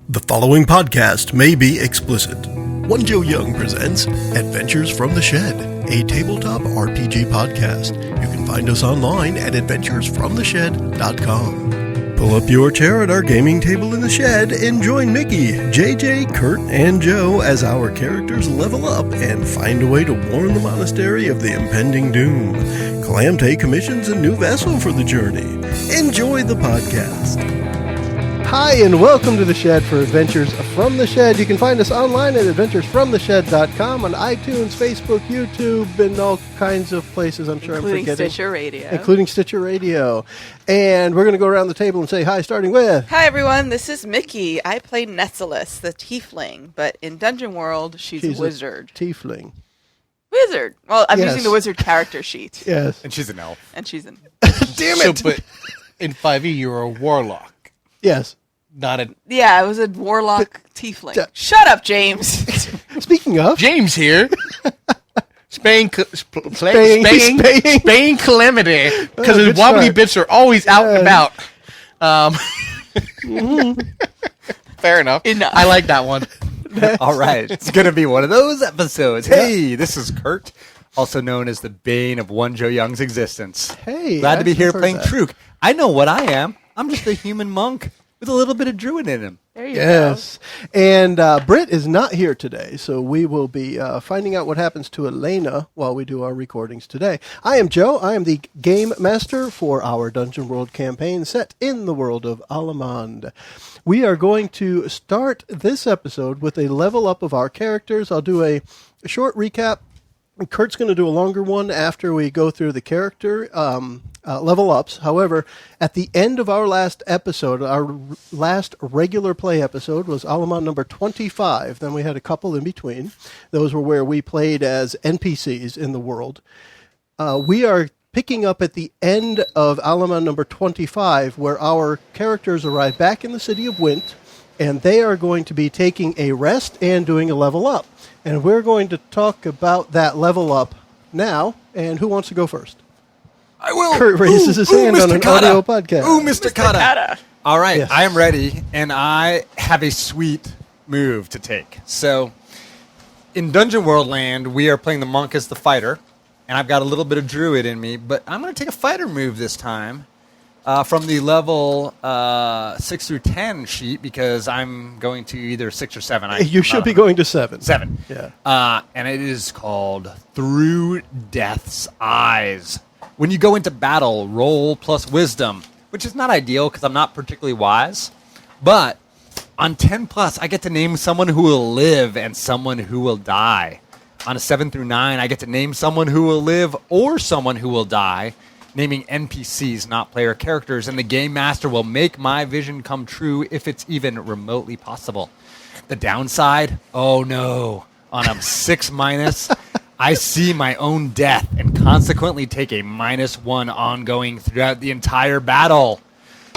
The following podcast may be explicit. One Joe Young presents Adventures from the Shed, a tabletop RPG podcast. You can find us online at adventuresfromtheshed.com. Pull up your chair at our gaming table in the shed and join Mickie, JJ, Kurt, and Joe as our characters level up and find a way to warn the monastery of the impending doom. Kalam'Te commissions a new vessel for the journey. Enjoy the podcast. Hi, and welcome to The Shed for Adventures from the Shed. You can find us online at adventuresfromtheshed.com, on iTunes, Facebook, YouTube, and all kinds of places. I'm sure I'm forgetting. Including Stitcher Radio. Including Stitcher Radio. And we're going to go around the table and say hi, starting with... Hi, everyone. This is Mickie. I play Nessalus, the tiefling, but in Dungeon World, she's a wizard. Tiefling. Wizard. Well, I'm Yes. using the wizard character sheet. Yes. And she's an elf. And she's in... Damn it! So, but in 5e, you're a warlock, Yes. not a... Yeah, I was a warlock tiefling. Shut up, James. Speaking of... James here. Spain Spain. Kalam'Te. Because good his wobbly start. bits are always out and about. Fair enough. Enough. I like that one. All right. It's going to be one of those episodes. Hey, this is Kurt, also known as the bane of one Joe Young's existence. Hey. Glad to be here I've heard playing that. Truk. I know what I am. I'm just a human monk with a little bit of druid in him. There you Yes. And Britt is not here today, so we will be finding out what happens to Elena while we do our recordings today. I am Joe. I am the game master for our Dungeon World campaign set in the world of Alamand. We are going to start this episode with a level up of our characters. I'll do a short recap. Kurt's going to do a longer one after we go through the character level ups. However, at the end of our last episode, our last regular play episode was Alamand number 25. Then we had a couple in between. Those were where we played as NPCs in the world. We are picking up at the end of Alamand number 25, where our characters arrive back in the city of Wint, and they are going to be taking a rest and doing a level up. And we're going to talk about that level up now. And who wants to go first? I will. Kurt raises his hand on Mr. an Kata. audio podcast. Ooh, Mr. Kata. Kata. All right. Yes. I am ready, and I have a sweet move to take. So, in Dungeon World land, we are playing the monk as the fighter, and I've got a little bit of druid in me, but I'm going to take a fighter move this time. From the level 6 through 10 sheet, because I'm going to either 6 or 7. You should be going to 7. 7. Yeah. And it is called Through Death's Eyes. When you go into battle, roll plus wisdom, which is not ideal because I'm not particularly wise. But on 10 plus, I get to name someone who will live and someone who will die. On a 7 through 9, I get to name someone who will live or someone who will die, naming NPCs, not player characters, and the game master will make my vision come true if it's even remotely possible. The downside? Oh no. On a 6 minus, I see my own death and consequently take a -1 ongoing throughout the entire battle.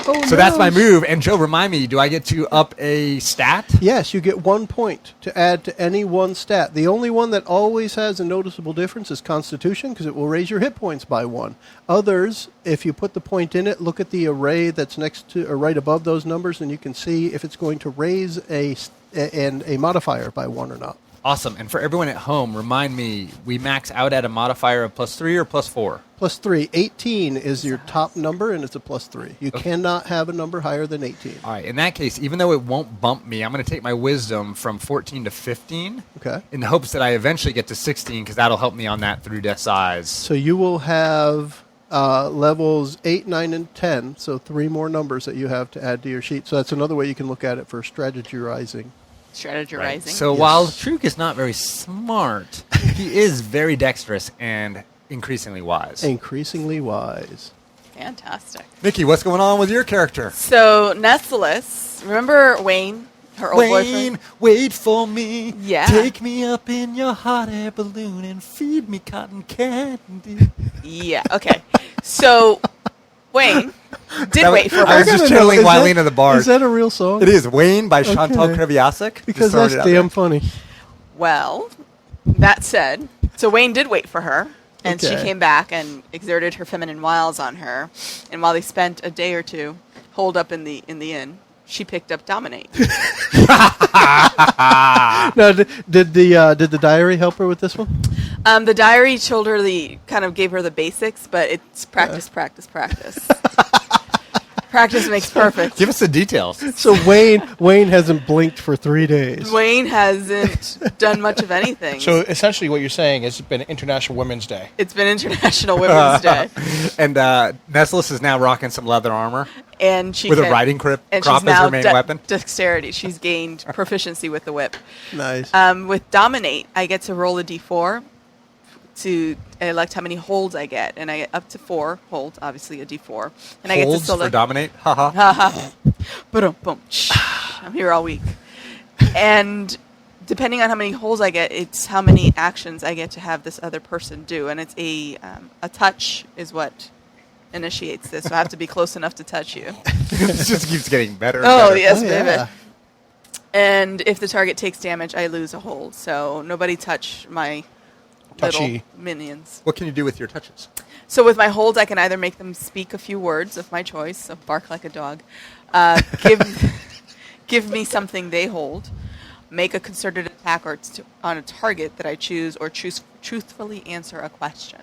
Oh, So that's my move. And Joe, remind me, do I get to up a stat? Yes, you get 1 point to add to any one stat. The only one that always has a noticeable difference is Constitution, because it will raise your hit points by 1. Others, if you put the point in it, look at the array that's next to or right above those numbers, and you can see if it's going to raise a modifier by 1 or not. Awesome. And for everyone at home, remind me, we max out at a modifier of +3 or +4? +3. 18 is your top number, and it's a +3. You cannot have a number higher than 18. All right. In that case, even though it won't bump me, I'm going to take my wisdom from 14 to 15. Okay. In the hopes that I eventually get to 16, because that'll help me on that Through Death's Eyes. So you will have levels 8, 9, and 10, so 3 more numbers that you have to add to your sheet. So that's another way you can look at it for strategizing. Strategizing. So while Truk is not very smart, he is very dexterous and increasingly wise. Increasingly wise. Fantastic. Mickie, what's going on with your character? So, Nessalus, remember Wayne, her old boyfriend? Wayne, wait for me. Yeah. Take me up in your hot air balloon and feed me cotton candy. Yeah, okay. So, Wayne did wait for I was her. just gotta know, channeling is that- Wylena the Bard. Is that a real song? It is Wayne by Chantal Okay. Kreviasek. Because that's damn funny. Well, that said, so Wayne did wait for her, and she Okay. came back and exerted her feminine wiles on her. And while they spent a day or two holed up in the inn, she picked up Dominate. Now, did the diary help her with this one? The diary told her gave her the basics, but it's practice. Practice makes perfect. Give us the details. So Wayne hasn't blinked for 3 days. Wayne hasn't done much of anything. So essentially what you're saying is it's been International Women's Day. It's been International Women's Day. And Nestles is now rocking some leather armor. And she with a riding crop and as she's now her main weapon. Dexterity. She's gained proficiency with the whip. Nice. With Dominate, I get to roll a d4 to elect how many holds I get, and I get up to 4 holds, obviously a d4, and I get to Holds select. for Dominate. Haha. Boom, boom. I'm here all week, and depending on how many holes I get, it's how many actions I get to have this other person do, and it's a touch is what initiates this. So I have to be close enough to touch you. It just keeps getting better. And Oh better. yes, Oh, baby. yeah. And if the target takes damage, I lose a hold. So nobody touch my little Touchy. minions. What can you do with your touches? So with my holds, I can either make them speak a few words of my choice, so bark like a dog, give me something they hold, make a concerted attack on a target that I choose, or truthfully answer a question.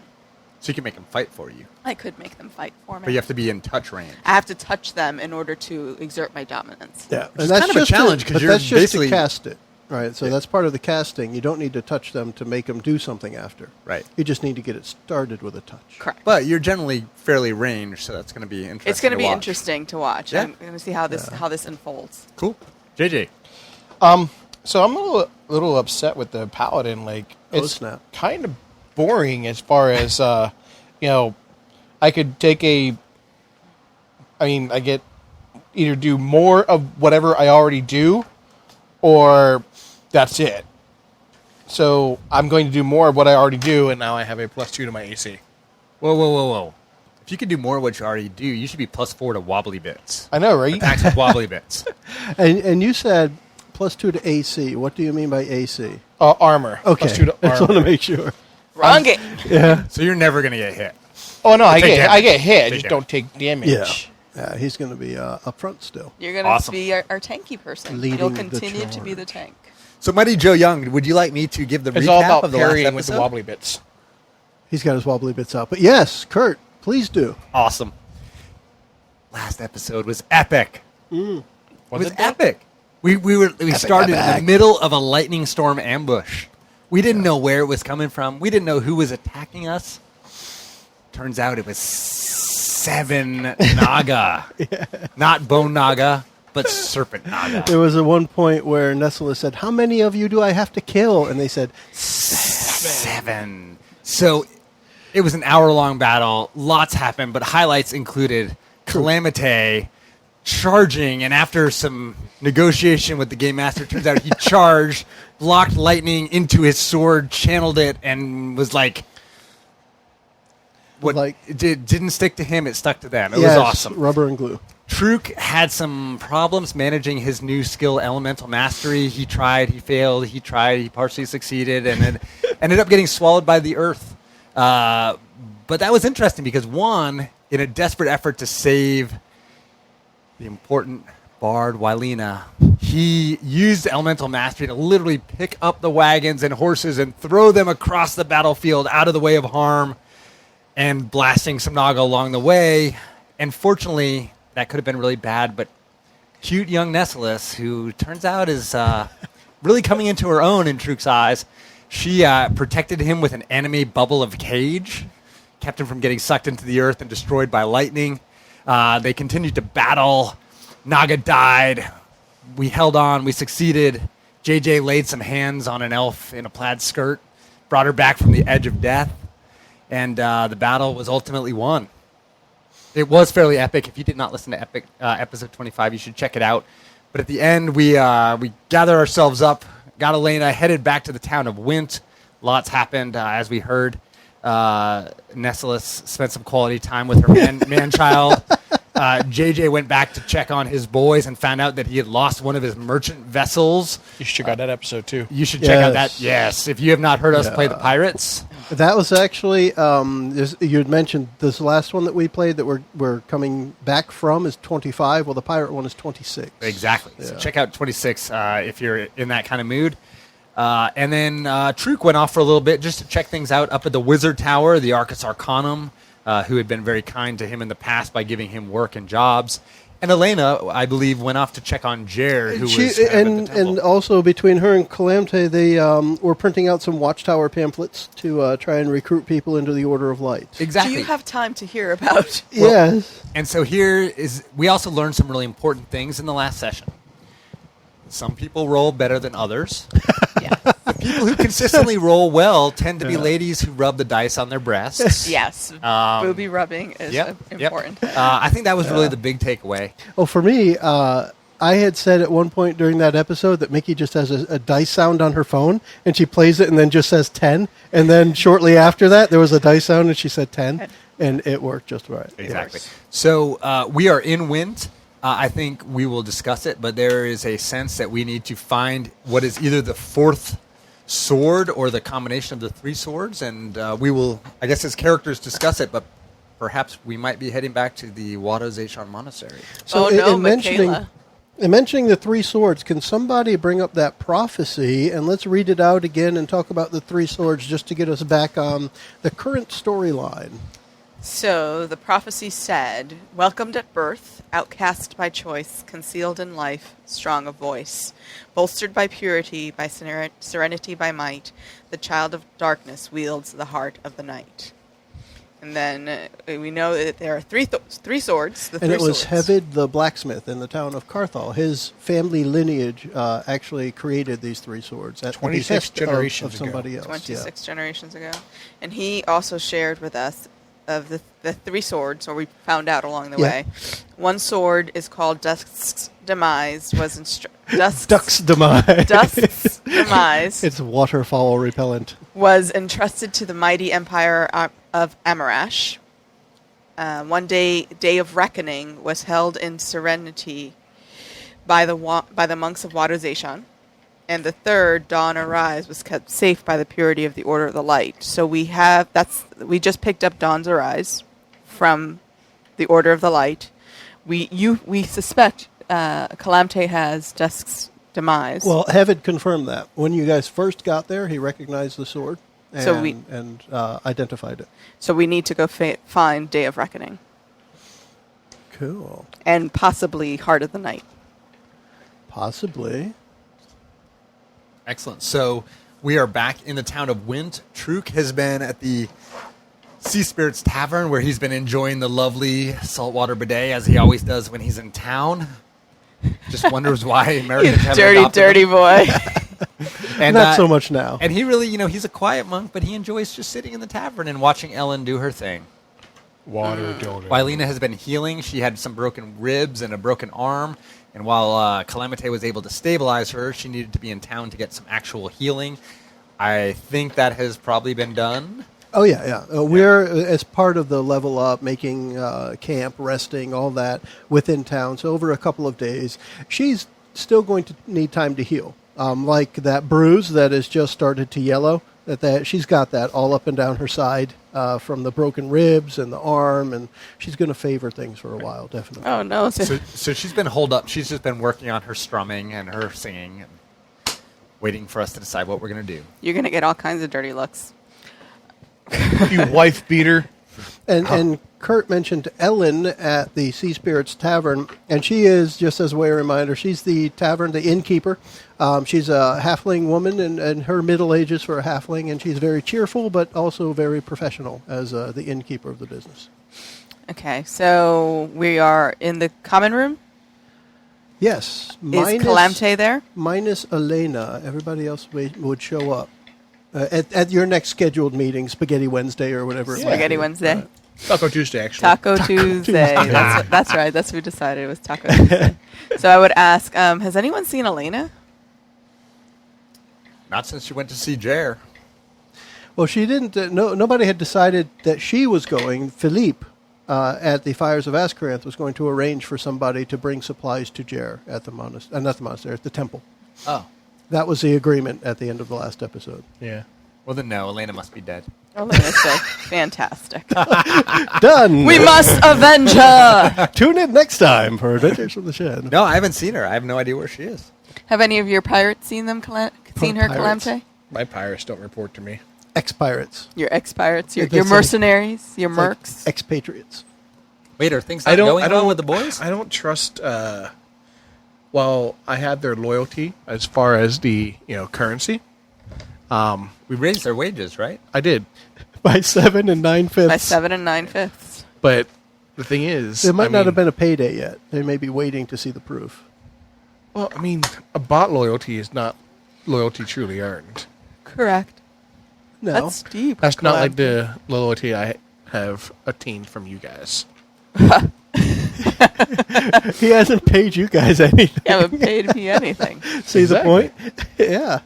So you can make them fight for you. I could make them fight for me. But you have to be in touch range. I have to touch them in order to exert my dominance. Yeah, Which is kind of a challenge, 'cause but you're that's just basically- to cast it, right? So that's part of the casting. You don't need to touch them to make them do something after. Right. You just need to get it started with a touch. Correct. But you're generally fairly ranged, so that's going to be interesting. It's going to be watch. interesting to watch. Yeah. I'm going to see how this unfolds. Cool. JJ. So I'm a little upset with the paladin. Like, Oh, it's snap. kind of boring as far as I could take I get either do more of whatever I already do, or that's it. So I'm going to do more of what I already do, and now I have a +2 to my AC. Whoa. If you could do more of what you already do, you should be +4 to wobbly bits. I know, right? Attacks with wobbly bits. And you said +2 to AC. What do you mean by AC? Armor. Okay, +2 to I just want to armor. make sure. Wrong game. Yeah, So you're never going to get hit. Oh no, I Take get damage. hit. I Take just don't take damage. yeah. He's going to be up front still. You're going to Awesome. be our tanky person. Leading You'll the continue to be charge. the tank. So, Mighty Joe Young, would you like me to give the It's recap all about of the last parrying with the episode? wobbly bits. He's got his wobbly bits out. But yes, Kurt, please do. Awesome. Last episode was epic. Was It was it that? epic. We started in the middle of a lightning storm ambush. We didn't know where it was coming from. We didn't know who was attacking us. Turns out it was 7 Naga. Not bone Naga, but serpent Naga. There was at one point where Nestles said, "How many of you do I have to kill?" And they said, 7. So it was an hour-long battle. Lots happened, but highlights included Kalam'Te charging, and after some negotiation with the game master, turns out he charged, blocked lightning into his sword, channeled it, and was like, what Like- it didn't stick to him, it stuck to them. It yes, was awesome. rubber and glue. Truk had some problems managing his new skill, Elemental Mastery. He tried, he failed, he tried, he partially succeeded, and then ended up getting swallowed by the earth. But that was interesting because, one, in a desperate effort to save the important bard, Wylena, he used Elemental Mastery to literally pick up the wagons and horses and throw them across the battlefield out of the way of harm, and blasting some Naga along the way. And fortunately, that could have been really bad, but cute young Nestles, who turns out is really coming into her own in Truk's eyes, she protected him with an enemy bubble of cage, kept him from getting sucked into the earth and destroyed by lightning. They continued to battle. Naga died. We held on. We succeeded. JJ laid some hands on an elf in a plaid skirt, brought her back from the edge of death, and the battle was ultimately won. It was fairly epic. If you did not listen to episode 25, you should check it out. But at the end, we gathered ourselves up, got Elena, headed back to the town of Wint. Lots happened, as we heard. Nestles spent some quality time with her man-child. JJ went back to check on his boys and found out that he had lost one of his merchant vessels. You should check out that episode too. You should check out that. Yes. Yes, if you have not heard us Yeah. play the Pirates, That was actually, you had mentioned this last one that we played that we're coming back from is 25. Well, the pirate one is 26. Exactly. Yeah. So check out 26 if you're in that kind of mood. And then Truk went off for a little bit just to check things out up at the Wizard Tower, the Arcus Arcanum, who had been very kind to him in the past by giving him work and jobs. And Elena, I believe, went off to check on Jer, who was at the temple. And also between her and Kalam'Te, they were printing out some Watchtower pamphlets to try and recruit people into the Order of Light. Exactly. Do you have time to hear about? Yes. And so we also learned some really important things in the last session. Some people roll better than others. Yeah. The people who consistently roll well tend to be ladies who rub the dice on their breasts. Yes. Booby rubbing is important. I think that was really the big takeaway. Oh, for me, I had said at one point during that episode that Mickie just has a dice sound on her phone, and she plays it and then just says 10. And then shortly after that, there was a dice sound, and she said 10. And it worked just right. Exactly. So we are in Wint. I think we will discuss it, but there is a sense that we need to find what is either the fourth sword or the combination of the three swords, and we will, I guess, as characters discuss it, but perhaps we might be heading back to the Wadozation Monastery. So Michaela. in mentioning the three swords, can somebody bring up that prophecy, and let's read it out again and talk about the three swords just to get us back on the current storyline. So the prophecy said, welcomed at birth, outcast by choice, concealed in life, strong of voice, bolstered by purity, by serenity by might, the child of darkness wields the heart of the night. And then we know that there are three swords. And it was Hevid the blacksmith in the town of Carthal. His family lineage actually created these three swords at 26 generations of somebody else. 26 generations ago. And he also shared with us of the three swords, or we found out along the way. One sword is called Dusk's Demise. Dusk's Demise. Dusk's Demise. It's waterfowl repellent. Was entrusted to the mighty empire of Amarash. One day of reckoning was held in serenity by the monks of Wadozation. And the third, Dawn Arise, was kept safe by the purity of the Order of the Light. So we just picked up Dawn's Arise from the Order of the Light. We suspect Kalam'Te has Dusk's Demise. Well, Hevid confirmed that. When you guys first got there, he recognized the sword and identified it. So we need to go find Day of Reckoning. Cool. And possibly Heart of the Night. Possibly. Excellent. So we are back in the town of Wint. Truk has been at the Sea Spirits Tavern, where he's been enjoying the lovely saltwater bidet, as he always does when he's in town. Just wonders why Americans have dirty boy. And not so much now. And he really, he's a quiet monk, but he enjoys just sitting in the tavern and watching Ellen do her thing. Water donor. Wylena has been healing. She had some broken ribs and a broken arm. And while Kalam'Te was able to stabilize her, she needed to be in town to get some actual healing. I think that has probably been done. Oh, yeah. We're, as part of the level up, making camp, resting, all that within town. So over a couple of days, she's still going to need time to heal. Like that bruise that has just started to yellow, that she's got that all up and down her side from the broken ribs and the arm, and she's going to favor things for a while, definitely. Oh, no. So she's been holed up. She's just been working on her strumming and her singing and waiting for us to decide what we're going to do. You're going to get all kinds of dirty looks. You wife beater. And Kurt mentioned Ellen at the Sea Spirits Tavern, and she is, just as a way of reminder, she's the tavern, the innkeeper. She's a halfling woman in her middle ages for a halfling, and she's very cheerful but also very professional as the innkeeper of the business. Okay, so we are in the common room? Yes. Is Kalam'Te there? Minus Elena. Everybody else would show up. At your next scheduled meeting, Spaghetti Wednesday or whatever. Spaghetti Wednesday? Taco Tuesday, actually. Taco Tuesday. That's right. That's what we decided. It was Taco Tuesday. So I would ask, has anyone seen Elena? Not since she went to see Jer. Well, she didn't. Nobody had decided that she was going. Philippe, at the Fires of Ascaranth, was going to arrange for somebody to bring supplies to Jer at the monastery, not the monastery, at the temple. Oh. That was the agreement at the end of the last episode. Yeah. Well, then no. Elena must be dead. Oh, let me say, fantastic. Done. We must avenge her. Tune in next time for Adventures from the Shed. No, I haven't seen her. I have no idea where she is. Have any of your pirates seen them? Seen her, Pirates. Kalam'Te? My pirates don't report to me. Ex-pirates. Your ex-pirates, your That's mercenaries, your mercs. Expatriates. Wait, are things not going well with the boys? I don't trust. Well, I had their loyalty as far as the currency. We raised their wages, right? I did, By 7 9/5. By 7 9/5. but the thing is, There might not have been a payday yet. They may be waiting to see the proof. Well, I mean, a bot loyalty is not loyalty truly earned. Correct. No. That's deep. That's not like Kalam'Te. the loyalty I have attained from you guys. He hasn't paid you guys anything. You haven't paid me anything. See Exactly. the point? Yeah.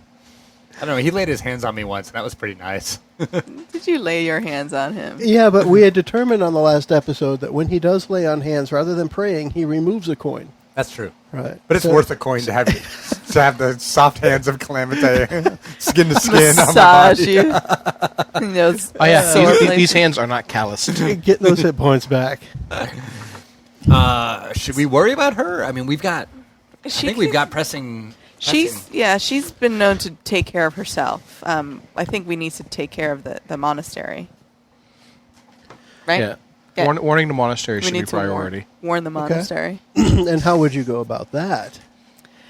I don't know. He laid his hands on me once, and that was pretty nice. Did you lay your hands on him? Yeah, but we had determined on the last episode that when he does lay on hands, rather than praying, he removes a coin. That's true. Right. But it's So- worth a coin to have the soft hands of Kalam'Te, skin to skin on my Massage body. you. In those Oh yeah, sore these places. hands are not calloused. Get those hit points back. Should we worry about her? I mean, we've got. I She think we've can- got pressing. She's been known to take care of herself. I think we need to take care of the monastery. Right? Yeah. Okay. Warning the monastery We should be need to priority. warn the monastery. And how would you go about that?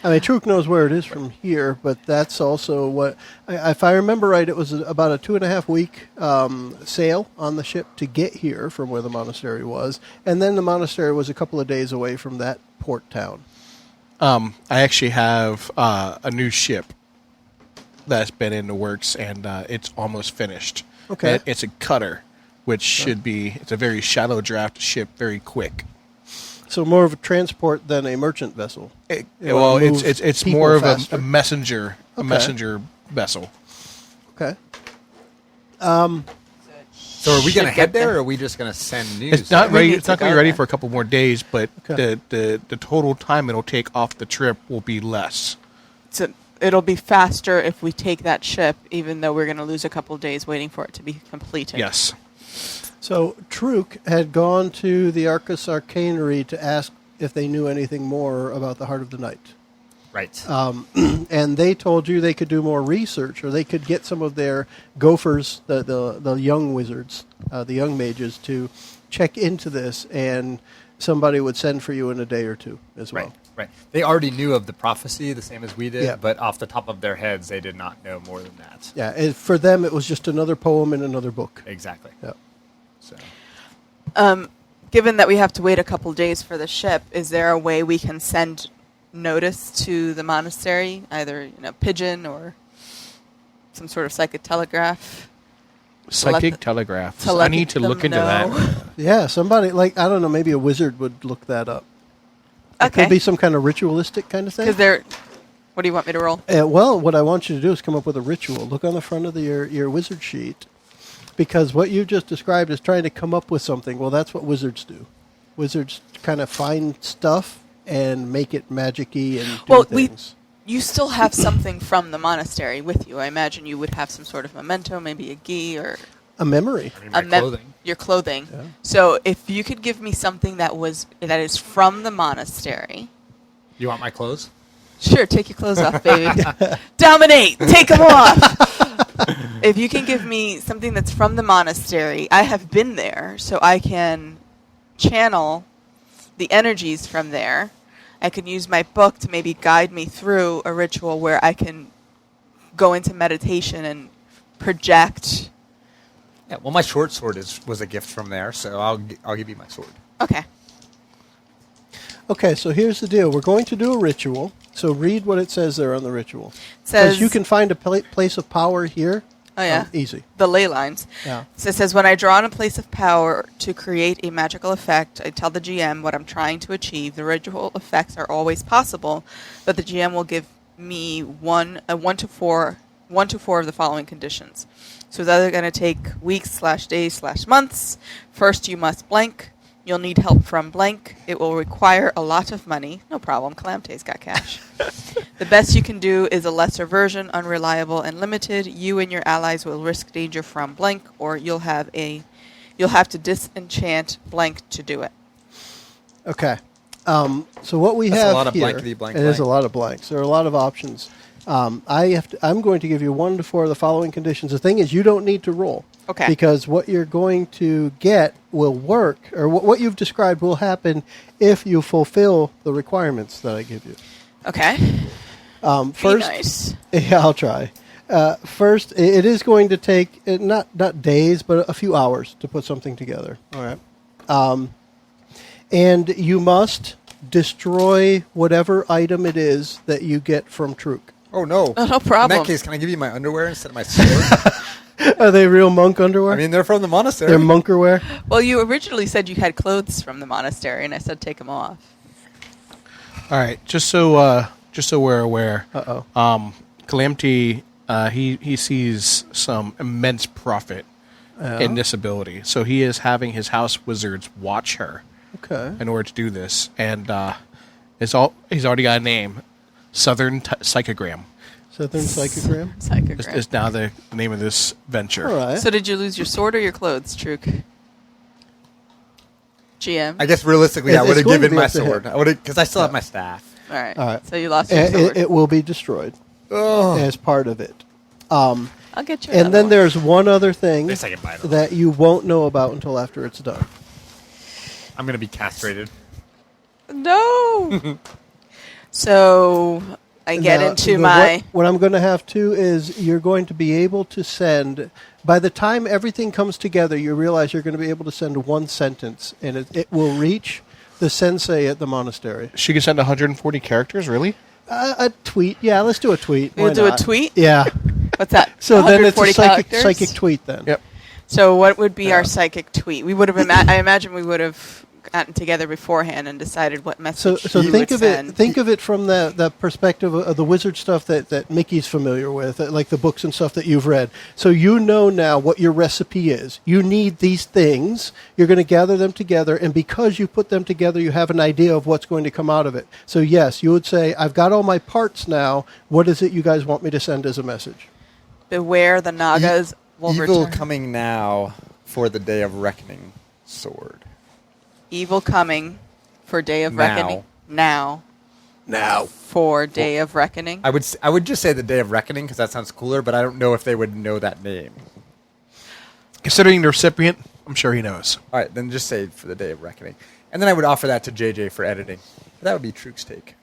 I mean, Truk knows where it is from here, but that's also what, if I remember right, it was about a 2.5 week sail on the ship to get here from where the monastery was, and then the monastery was a couple of days away from that port town. I actually have a new ship that's been in the works, and it's almost finished. Okay. And it's a cutter, which should be, it's a very shallow draft ship, very quick. So more of a transport than a merchant vessel. Well, move it's people more of faster. a messenger, messenger vessel. Okay. So are we going to Should head get there, there. or are we just going to send news? It's not We ready. need It's to not going to go be ready there. for a couple more days, but Okay. the total time it'll take off the trip will be less. So it'll be faster if we take that ship, even though we're going to lose a couple of days waiting for it to be completed. Yes. So Truk had gone to the Arcus Arcanery to ask if they knew anything more about the Heart of the Night. Right. And they told you they could do more research, or they could get some of their gophers, the young wizards, the young mages, to check into this, and somebody would send for you in a day or two as well. Right, right. They already knew of the prophecy, the same as we did, Yeah. but off the top of their heads, they did not know more than that. Yeah, and for them it was just another poem in another book. Exactly. Yeah. So, Given that we have to wait a couple days for the ship, is there a way we can send notice to the monastery, either pigeon or some sort of psychic telegraph? Psychic telegraph. to I let need to them look into know. that. Yeah, somebody, I don't know, maybe a wizard would look that up. It Okay. could be some kind of ritualistic kind of thing. Because they're. What do you want me to roll? Well, what I want you to do is come up with a ritual. Look on the front of your wizard sheet, because what you just described is trying to come up with something. Well, that's what wizards do. Wizards kind of find stuff and make it magic-y and do things. You still have something from the monastery with you. I imagine you would have some sort of memento, maybe a gi or A memory. I mean, my clothing. your clothing. Yeah. So if you could give me something that is from the monastery. You want my clothes? Sure, take your clothes off, baby. Dominate! Take them off! If you can give me something that's from the monastery, I have been there, so I can channel the energies from there. I can use my book to maybe guide me through a ritual where I can go into meditation and project. Yeah. Well, my short sword was a gift from there, so I'll give you my sword. Okay. Okay, so here's the deal. We're going to do a ritual. So read what it says there on the ritual. Says Because you can find a place of power here. Oh yeah. Easy. The ley lines. Yeah. So it says, when I draw on a place of power to create a magical effect, I tell the GM what I'm trying to achieve. The ritual effects are always possible, but the GM will give me one to four of the following conditions. So it's either going to take weeks/days/months. First, you must blank. You'll need help from blank. It will require a lot of money. No problem. Kalam'Te's got cash. The best you can do is a lesser version, unreliable and limited. You and your allies will risk danger from blank, or you'll have to disenchant blank to do it. Okay. So what we That's have a lot of here, blankety blank it is a blank. lot of blanks. There are a lot of options. I'm going to give you 1 to 4 of the following conditions. The thing is, you don't need to roll. Okay. Because what you're going to get will work, or what you've described will happen if you fulfill the requirements that I give you. Okay. First, Be nice. Yeah, I'll try. First, it is going to take not days, but a few hours to put something together. All right. And you must destroy whatever item it is that you get from Truk. Oh, no. Oh, no problem. In that case, can I give you my underwear instead of my sword? Are they real monk underwear? I mean, they're from the monastery. They're monkerwear? Well, you originally said you had clothes from the monastery, and I said take them off. All right, just so we're aware, Uh-oh. Kalam'Te, he sees some immense profit in this ability, so he is having his house wizards watch her Okay. in order to do this, and he's already got a name, Southern Psychogram. Southern Psychogram? Psychogram. Is now the name of this venture. All right. So did you lose your sword or your clothes, Truk? GM? I guess realistically, It's I would have going to given be my up to him. sword. I would have, because I still have my staff. All right. All right. So you lost your And sword. it will be destroyed as part of it. I'll get you And another then one. there's one other thing Guess I can buy it. that you won't know about until after it's done. I'm going to be castrated. No! So I get Now, into my... What I'm going to have to is you're going to be able to send... By the time everything comes together, you realize you're going to be able to send one sentence, and it will reach the sensei at the monastery. She can send 140 characters, really? A tweet. Yeah, let's do a tweet. We'll Why do a not? tweet? Yeah. What's that? So then it's a 140 characters? psychic tweet then. Yep. So what would be our psychic tweet? We would have. I imagine we would have gotten together beforehand and decided what message. So we think would of send. it. Think of it from the perspective of the wizard stuff that Mickey's familiar with, like the books and stuff that you've read. So you know now what your recipe is. You need these things. You're going to gather them together, and because you put them together, you have an idea of what's going to come out of it. So yes, you would say, "I've got all my parts now. What is it you guys want me to send as a message?" Beware the Nagas will Evil return. coming now for the day of reckoning sword. Evil coming for day of Now. reckoning. Now. For day of reckoning. I would just say the day of reckoning because that sounds cooler, but I don't know if they would know that name. Considering the recipient, I'm sure he knows. All right, then just say for the day of reckoning, and then I would offer that to JJ for editing. That would be Truk's take.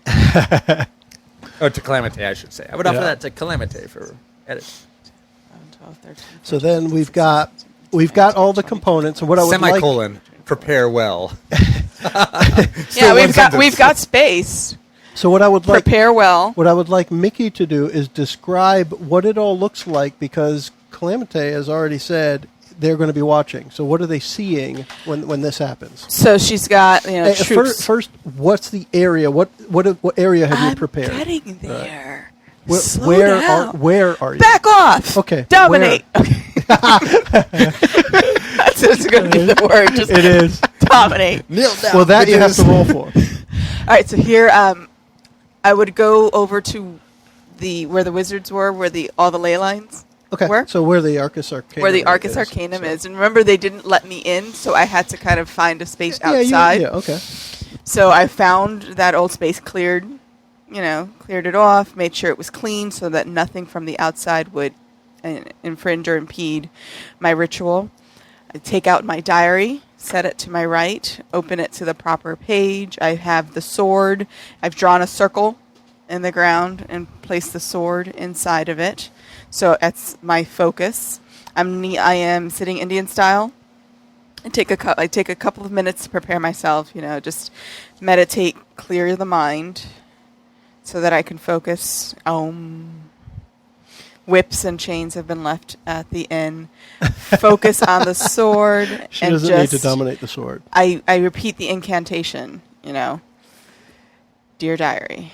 Oh, to Kalam'Te, I should say. I would offer that to Kalam'Te for editing. 12, 13, So then we've got all the components, and what I would like. Semicolon. Prepare well. Yeah, one sentence. we've got space. So what I would like. Prepare well. What I would like Mickey to do is describe what it all looks like, because Kalam'Te has already said they're going to be watching. So what are they seeing when this happens? So she's got troops. First, what's the area? What area have you I'm prepared? getting there. Where, Slow where down. are you? Back off. Okay, Dominate. Okay. That's going to be the word. Just It is. dominate. Kneel down. Well, that you have bitches. to roll for. All right. So here, I would go over to where the wizards were, where all the ley lines. Okay. Where? So where the Arcus Arcanum Where the Arcus is. Arcanum So- is. And remember, they didn't let me in, so I had to kind of find a space Yeah, outside. yeah, okay. So I found that old space, cleared it off, made sure it was clean so that nothing from the outside would infringe or impede my ritual. I take out my diary, set it to my right, open it to the proper page. I have the sword. I've drawn a circle in the ground and placed the sword inside of it. So that's my focus. I am sitting Indian style. I take a couple of minutes to prepare myself, just meditate, clear the mind so that I can focus. Whips and chains have been left at the inn. Focus on the sword. She and doesn't just, need to dominate the sword. I repeat the incantation, Dear diary,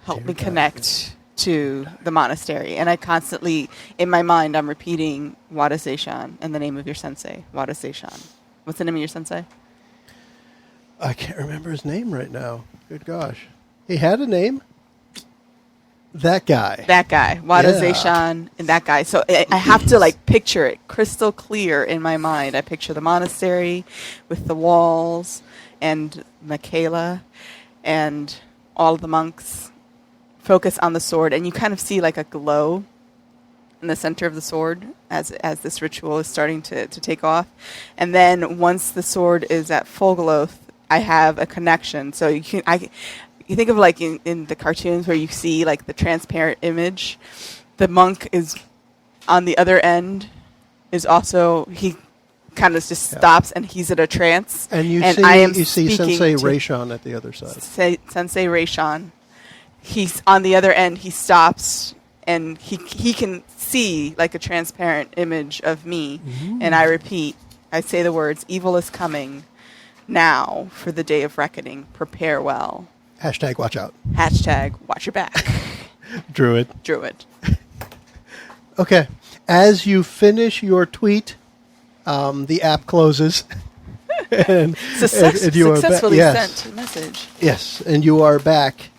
help me connect to the monastery. And I constantly, in my mind, I'm repeating Wada Seishan in the name of your sensei, Wada Seishan. What's the name of your sensei? I can't remember his name right now. Good gosh. He had a name. That guy. That guy, Wada Yeah. Zeishan, and that guy. So I have to like picture it crystal clear in my mind. I picture the monastery with the walls and Michaela and all of the monks. Focus on the sword, and you kind of see like a glow in the center of the sword as this ritual is starting to take off. And then once the sword is at full glow, I have a connection. So you think of like in the cartoons where you see like the transparent image. The monk is on the other end is also, he kind of just stops and he's in a trance. And you see Sensei Reishan at the other side. Sensei Reishan. He's on the other end. He stops and he can see like a transparent image of me. Mm-hmm. And I repeat, I say the words, evil is coming now for the day of reckoning. Prepare well. Hashtag watch out. Hashtag watch your back. Druid. Okay. As you finish your tweet, the app closes. and you successfully sent a message. Yes, and you are back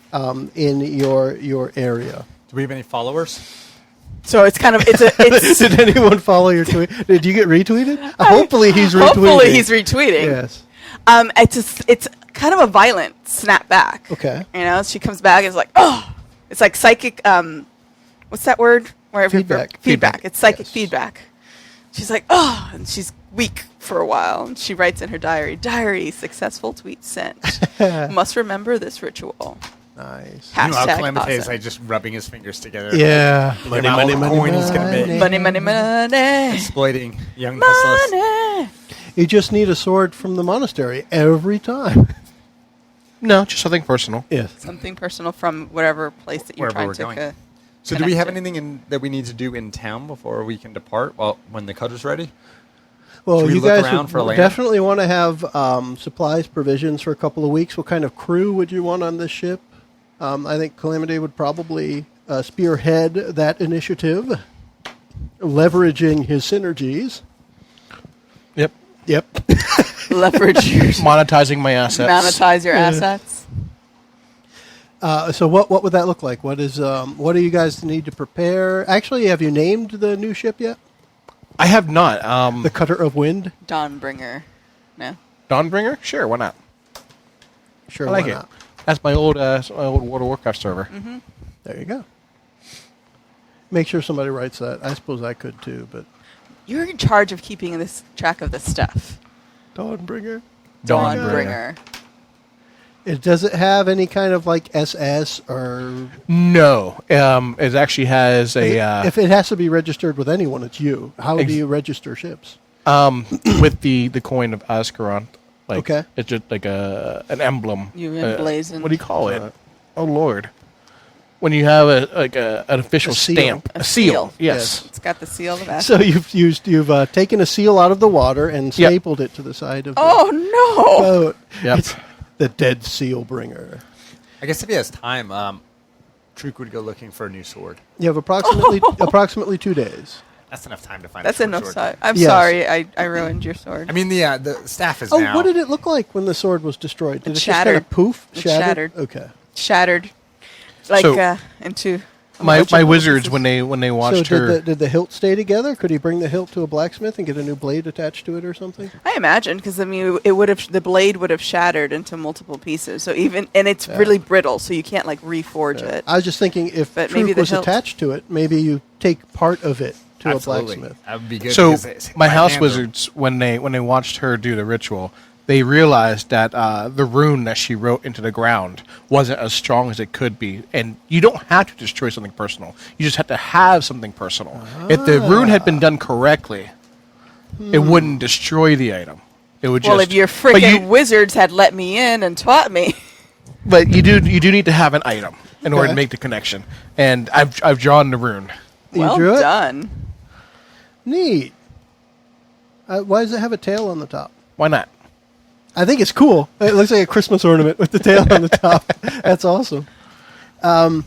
in your area. Do we have any followers? So it's kind of Did anyone follow your tweet? Did you get retweeted? Hopefully he's retweeting. Hopefully he's retweeting. Yes. It's kind of a violent snap back. Okay. You know, she comes back and is like, oh, it's like psychic. What's that word? Feedback. It's psychic feedback. She's like, oh, and she's weak for a while. And she writes in her diary, successful tweet sent. Must remember this ritual. Nice. Hashtag Kalam'Te is awesome. like just rubbing his fingers together. Yeah. Money, he's gonna make. Money. Exploiting young Teslas. Money. You just need a sword from the monastery every time. No, just something personal. Yes. Something personal from whatever place that you're Wherever trying we're to going. So do we have connect to. anything that we need to do in town before we can depart? Well, when the cutter's ready? Well, Should we you look guys around would for land? definitely want to have supplies, provisions for a couple of weeks. What kind of crew would you want on this ship? I think Kalam'Te would probably spearhead that initiative, leveraging his synergies. Yep. Leverage your Monetizing my assets. monetize your assets. So what would that look like? What do you guys need to prepare? Actually, have you named the new ship yet? I have not. The Cutter of Wind? Dawnbringer. No. Dawnbringer? Sure, why not? Sure, I like why it. not? That's my old World of Warcraft server. Mm-hmm. There you go. Make sure somebody writes that. I suppose I could too, but You're in charge of keeping this track of this stuff. Dawnbringer. Dawnbringer. Does it have any kind of like SS or? No. It actually has a... if it has to be registered with anyone, it's you. How do you register ships? with the coin of Ascaron. Like, okay. It's just like an emblem. You emblazoned. What do you call it? Oh, Lord. When you have an official stamp. A seal. Yes. It's got the seal of Ascaron. So you've taken a seal out of the water and stapled it to the side of the boat. Yep. It's the dead seal bringer. I guess if he has time, Truk would go looking for a new sword. You have approximately 2 days. That's enough time to find That's a short enough sword. time. I'm Yes. sorry I ruined your sword. I mean, the staff is Oh, now... what did it look like when the sword was destroyed? Did it just kind shattered. of poof? It shattered. Okay. Shattered. Like So- into... My multiple wizards, pieces. when they watched So her... did the hilt stay together? Could he bring the hilt to a blacksmith and get a new blade attached to it or something? I imagine, because I mean, the blade would have shattered into multiple pieces. So and it's really brittle, so you can't like reforge it. I was just thinking if But maybe Truk the was hilt. attached to it, maybe you take part of it to Absolutely. a blacksmith. That would be good. So because my house hands are- wizards, when they watched her do the ritual, they realized that the rune that she wrote into the ground wasn't as strong as it could be. And you don't have to destroy something personal. You just have to have something personal. If the rune had been done correctly, it wouldn't destroy the item. It would Well, just... if your freaking wizards had let me in and taught me. But you do need to have an item in order Okay. to make the connection. And I've drawn the rune. You Well drew it? done. Neat. Why does it have a tail on the top? Why not? I think it's cool. It looks like a Christmas ornament with the tail on the top. That's awesome. All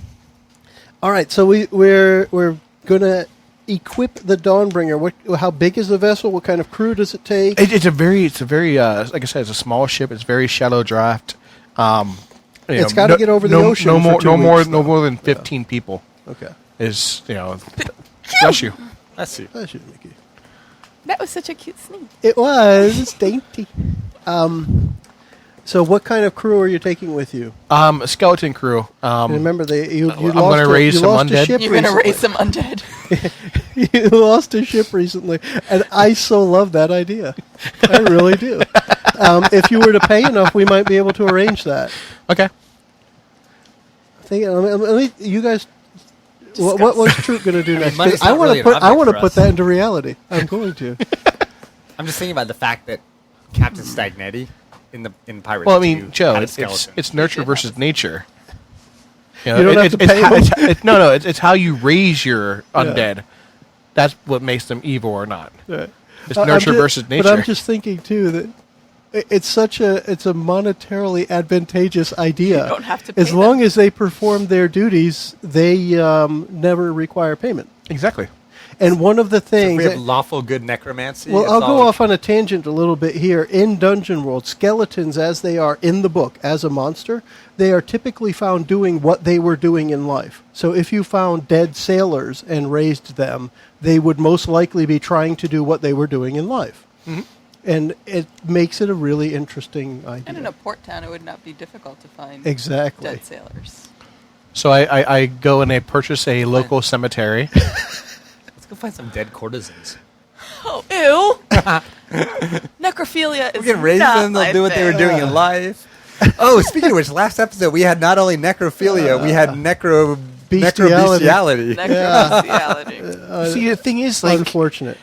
right, so we're gonna equip the Dawnbringer? How big is the vessel? What kind of crew does it take? It's a very like I said, it's a small ship. It's very shallow draft. It's got to get over the ocean. No for more 2 weeks, more than 15 people. Okay. Is bless you. Let's see. That should Mickey. That was such a cute sneak. It was dainty. So, what kind of crew are you taking with you? A skeleton crew. Remember, you I'm going to raise some undead. You're going to raise some undead. You lost a ship recently, and I so love that idea. I really do. If you were to pay enough, we might be able to arrange that. Okay. You guys, what was Troop going to do next? money's I not want really to an I want to object for put us. that into reality. I'm going to. I'm just thinking about the fact that Captain Stagnetti in Pirates Well, I 2 mean, Joe, had a it's skeleton. nurture versus nature. You You don't have to pay them. It's how you raise your undead. That's what makes them evil or not. Right. It's nurture versus nature. But I'm just thinking too that it's a monetarily advantageous idea. You don't have to pay as them. long as they perform their duties, they never require payment. Exactly. And one of the If things we have lawful good necromancy. well, it's I'll go all- off on a tangent a little bit here. In Dungeon World, skeletons, as they are in the book as a monster, they are typically found doing what they were doing in life. So if you found dead sailors and raised them, they would most likely be trying to do what they were doing in life. Mm-hmm. And it makes it a really interesting idea. And in a port town, it would not be difficult to find Exactly. dead sailors. So I go and I purchase a local cemetery. Let's go find some dead courtesans. Oh, ew! Necrophilia is We can raise not them. They'll my do what they were thing. doing in life. Oh, speaking of which, last episode we had not only necrophilia, we had Bestiality. necrobestiality. Necrobestiality. See, the thing is, like, Unfortunate.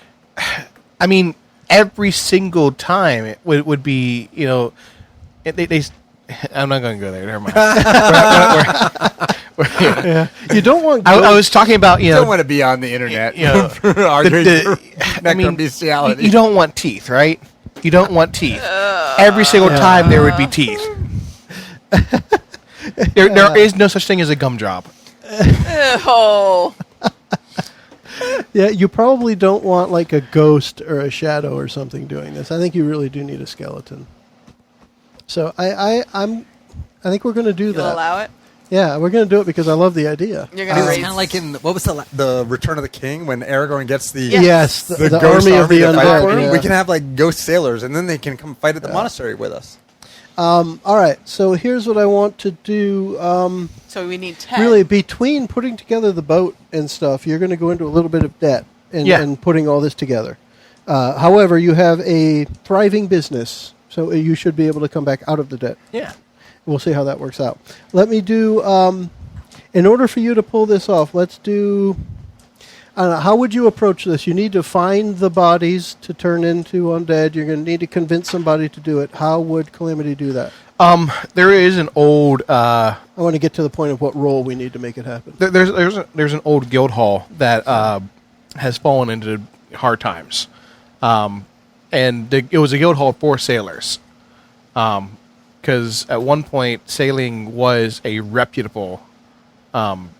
I mean, every single time it would be, they I'm not going to go there. Never mind. You don't want I was talking about, You don't want to be on the internet the- arguing for I mean, necrobestiality. you don't want teeth, right? You don't want teeth. Every single time there would be teeth. There is no such thing as a gumdrop. Oh. Yeah, you probably don't want like a ghost or a shadow or something doing this. I think you really do need a skeleton. So I think we're going to do You'll that. allow it? Yeah, we're going to do it because I love the idea. You're I going mean, to it's raise... kind of like in what was the Return of the King when Aragorn gets the Yes, the ghost army of the to fight undead. for him? Yeah. We can have like ghost sailors, and then they can come fight at the monastery with us. All right, so here's what I want to do. So we need 10. Really, between putting together the boat and stuff, you're going to go into a little bit of debt in putting all this together. However, you have a thriving business, so you should be able to come back out of the debt. Yeah. We'll see how that works out. Let me do, in order for you to pull this off, let's do, I don't know, how would you approach this? You need to find the bodies to turn into undead. You're going to need to convince somebody to do it. How would Calamity do that? There is an old. I want to get to the point of what role we need to make it happen. There's an old guild hall that has fallen into hard times, and it was a guild hall for sailors. Because at one point sailing was a reputable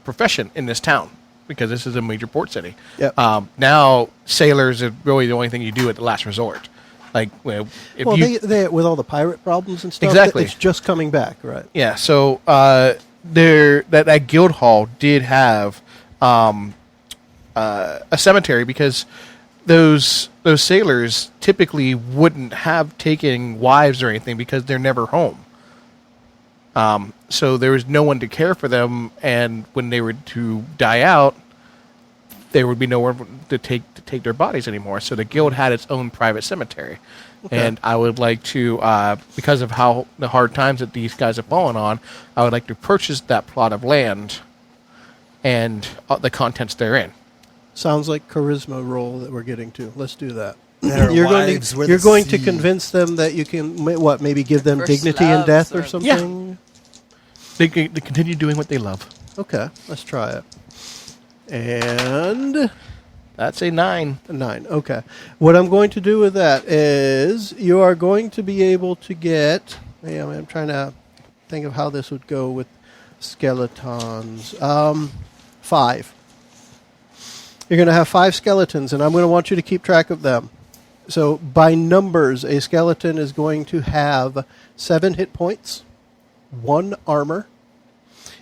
profession in this town, because this is a major port city. Yep. Now sailors are really the only thing you do at the last resort. Like, if Well, you, they with all the pirate problems and stuff, Exactly. it's just coming back, right? yeah. So that guild hall did have a cemetery, because those sailors typically wouldn't have taken wives or anything because they're never home. So there was no one to care for them, and when they were to die out, there would be nowhere to take their bodies anymore. So the guild had its own private cemetery. Okay. And I would like to, because of how the hard times that these guys have fallen on, I would like to purchase that plot of land and the contents therein. Sounds like charisma roll that we're getting to. Let's do that. Their You're wives were you're the going to sea. convince them that you can maybe give them First dignity in loves death or or- something. They continue doing what they love. Okay, let's try it. And That's a 9. a 9. Okay. What I'm going to do with that is you are going to be able to get. I'm trying to think of how this would go with skeletons. 5. You're going to have 5 skeletons, and I'm going to want you to keep track of them. So by numbers, a skeleton is going to have 7 hit points, 1 armor,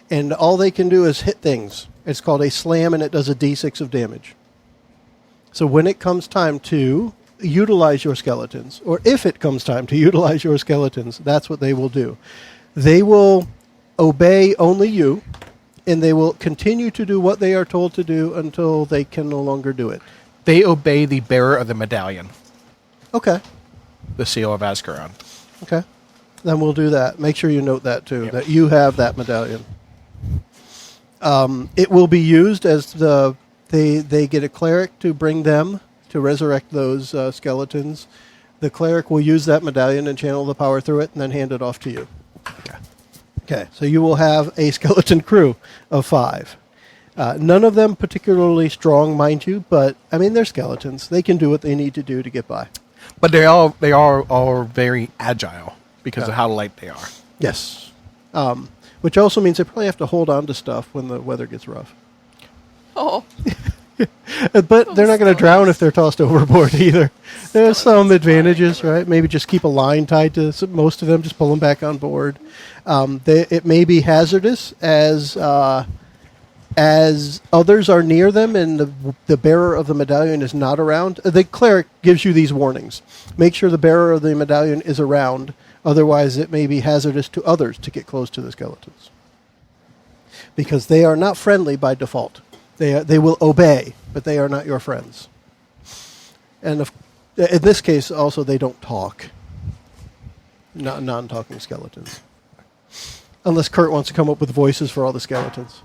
and all they can do is hit things. It's called a slam, and it does a d6 of damage. So when it comes time to utilize your skeletons, or if it comes time to utilize your skeletons, that's what they will do. They will obey only you, and they will continue to do what they are told to do until they can no longer do it. They obey the bearer of the medallion, Okay. the seal of Azkaron. Okay. Then we'll do that. Make sure you note that, too, Yep. that you have that medallion. It will be used as they get a cleric to bring them to resurrect those skeletons. The cleric will use that medallion and channel the power through it and then hand it off to you. Okay, so you will have a skeleton crew of 5. None of them particularly strong, mind you, but, I mean, they're skeletons. They can do what they need to do to get by. But they are all very agile because of how light they are. Yes. Which also means they probably have to hold on to stuff when the weather gets rough. Oh, But they're not going to drown if they're tossed overboard either. There's some advantages, right? Maybe just keep a line tied to most of them, just pull them back on board. It may be hazardous as others are near them and the bearer of the medallion is not around. The cleric gives you these warnings. Make sure the bearer of the medallion is around. Otherwise, it may be hazardous to others to get close to the skeletons. Because they are not friendly by default. They will obey, but they are not your friends. And in this case, also, they don't talk. Non-talking skeletons. Unless Kurt wants to come up with voices for all the skeletons.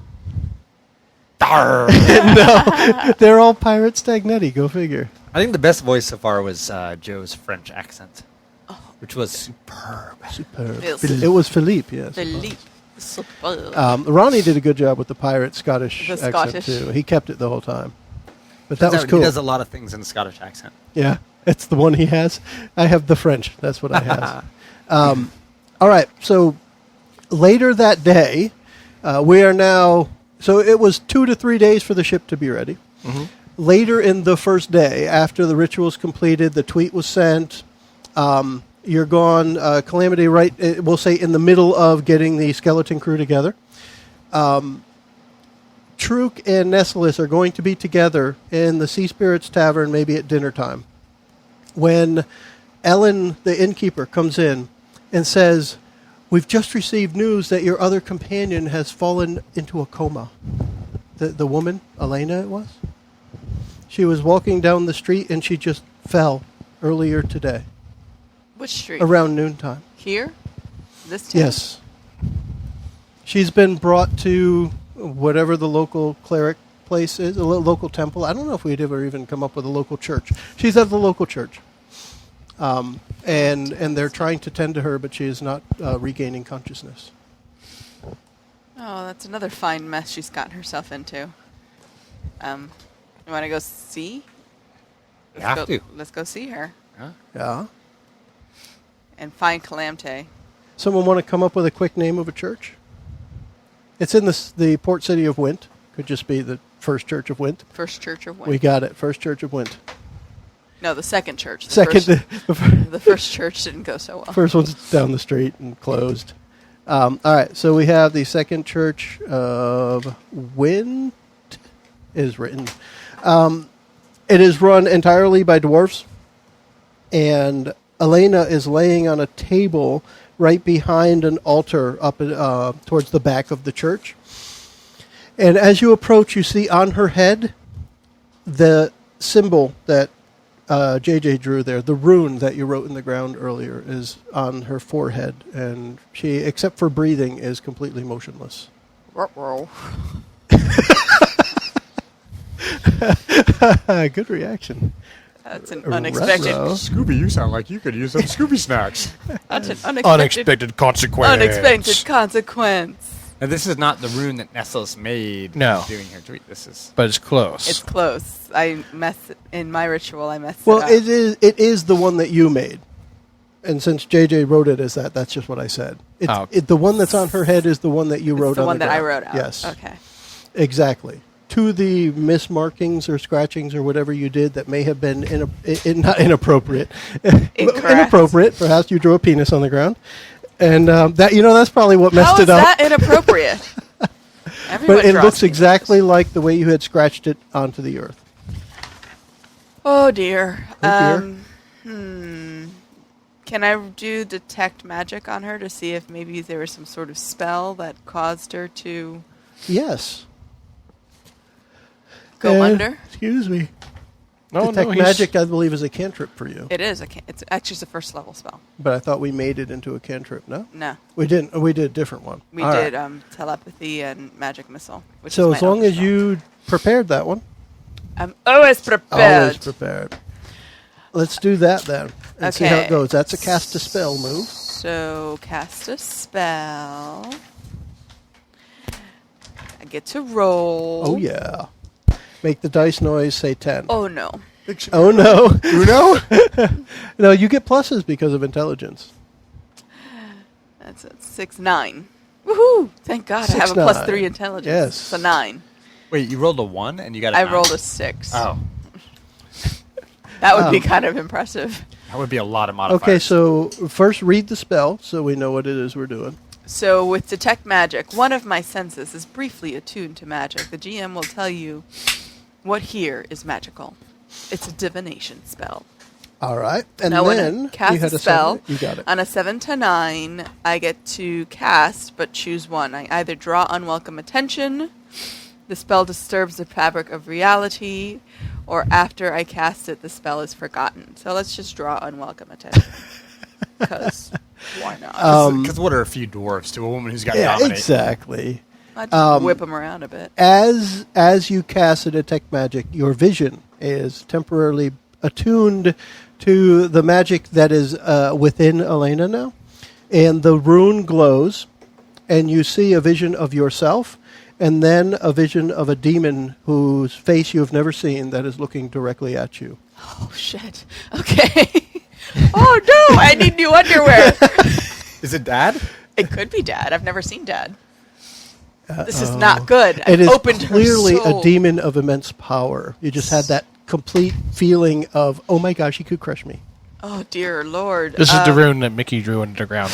Darr! No, they're all pirate stagnetti. Go figure. I think the best voice so far was Joe's French accent, which was superb. Superb. Yes. It was Philippe, yes. Philippe. Superb. Ronnie did a good job with the pirate Scottish The accent, Scottish. too. He kept it the whole time. But that was cool. He does a lot of things in the Scottish accent. Yeah, it's the one he has. I have the French. That's what I have. All right, so later that day, we are now... So it was 2 to 3 days for the ship to be ready. Mm-hmm. Later in the first day, after the ritual was completed, the tweet was sent. You're gone, Kalam'Te, right, we'll say in the middle of getting the skeleton crew together. Truk and Nessalus are going to be together in the Sea Spirits Tavern, maybe at dinner time. When Ellen, the innkeeper, comes in and says, "We've just received news that your other companion has fallen into a coma." The woman, Elena it was? She was walking down the street and she just fell earlier today. Which street? Around noontime. Here? This town? Yes. She's been brought to whatever the local cleric place is, a local temple. I don't know if we'd ever even come up with a local church. She's at the local church. And they're trying to tend to her, but she is not regaining consciousness. Oh, that's another fine mess she's gotten herself into. You want to go see? Let's go see her Yeah. and find Kalam'Te. Someone want to come up with a quick name of a church? It's in the port city of Wint. Could just be the First Church of Wint. First Church of Wint. We got it. First Church of Wint. No, the second church. The First church didn't go so well. first one's down the street and closed. All right, so we have the second church of Wint is written. It is run entirely by dwarves, and Elena is laying on a table right behind an altar up towards the back of the church. And as you approach, you see on her head the symbol that JJ drew there, the rune that you wrote in the ground earlier, is on her forehead, and she, except for breathing, is completely motionless. Good reaction. That's an unexpected. Scooby, you sound like you could use some Scooby snacks. That's an Unexpected consequence. unexpected consequence. Now, this is not the rune that Nessalus made. No. Doing her tweet. This is. But it's close. It's close. In my ritual. I messed Well, it up. it is the one that you made, and since JJ wrote it as that, that's just what I said. Oh. The one that's on her head is the one that you wrote. It's the on one the that I ground. wrote out. Yes. Okay. Exactly. to the mismarkings or scratchings or whatever you did that may have been not inappropriate. Inappropriate. Perhaps you drew a penis on the ground. And that's probably what messed it up. How is that inappropriate? But it looks exactly like the way you had scratched it onto the earth. Oh, dear. Oh, Can I do detect magic on her to see if maybe there was some sort of spell that caused her to Yes. go under? Excuse me. No, Detect magic, I believe, is a cantrip for you. It is. It's actually a first level spell. But I thought we made it into a cantrip, no? No. We didn't. We did a different one. We All did right. telepathy and magic missile. Which So is as my long other as spell. you prepared that one. I'm always prepared. Always prepared. Let's do that then. And see how it goes. That's a cast a spell move. So cast a spell. I get to roll. Oh, yeah. Make the dice noise, say 10. Oh, no. Oh, no. Uno? No, you get pluses because of intelligence. That's a 6, 9. Woohoo! Thank God I have a 6, 9. +3 intelligence. Yes. It's a 9. Wait, you rolled a 1 and you got a I 9? rolled a 6. Oh, That would be kind of impressive. that would be a lot of modifiers. Okay, so first read the spell so we know what it is we're doing. So with Detect Magic, one of my senses is briefly attuned to magic. The GM will tell you what here is magical. It's a divination spell. All right. And Now then when I cast you had a a spell, 7. You got it. on a 7 to 9, I get to cast, but choose one. I either draw unwelcome attention, the spell disturbs the fabric of reality, or after I cast it, the spell is forgotten. So let's just draw unwelcome attention. Because why not? Because what are a few dwarves to a woman who's got Yeah, dominate? exactly. I just whip them around a bit. As you cast a detect magic, your vision is temporarily attuned to the magic that is within Elena now, and the rune glows, and you see a vision of yourself, and then a vision of a demon whose face you have never seen that is looking directly at you. Oh, shit. Okay. Oh, no, I need new underwear. Is it Dad? It could be Dad. I've never seen Dad. This is not good. It I've is opened her clearly soul. a demon of immense power. You just had that complete feeling of, oh my gosh, he could crush me. Oh, dear Lord. This is the rune that Mickie drew into the ground.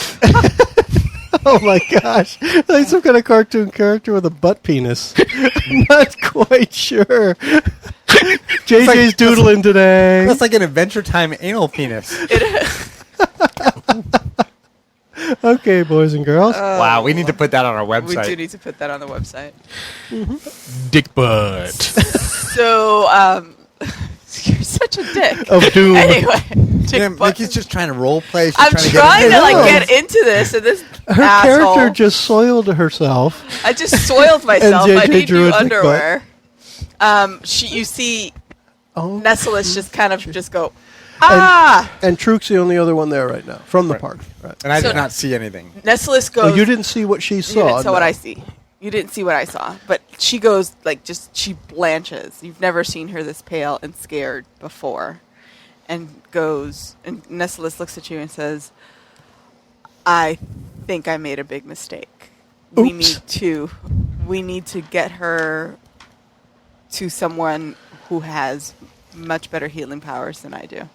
Oh my gosh. Like some kind of cartoon character with a butt penis. I'm not quite sure. JJ's doodling today. That's like an Adventure Time anal penis. Okay, boys and girls. Wow, we need to put that on our We website. do need to put that on the website. Dick butt. So, you're such a dick. Of doom. Anyway, dick Yeah, butt. Mickey's just trying to role play. She's I'm trying to, like, No. get into this, and this Her asshole. character just soiled herself. I just soiled myself. And I JJ need drew new a dick underwear. You see Oh. Nessalus just kind of just go, ah! And Truk's the only other one there right now from the park. Right. And I So- did not see anything. Nessalus goes, Oh, you didn't see what she You saw. didn't see what no. I see. You didn't see what I saw. But she goes, like, she blanches. You've never seen her this pale and scared before. And goes, and Nessalus looks at you and says, I think I made a big mistake. We need to get her to someone who has much better healing powers than I do.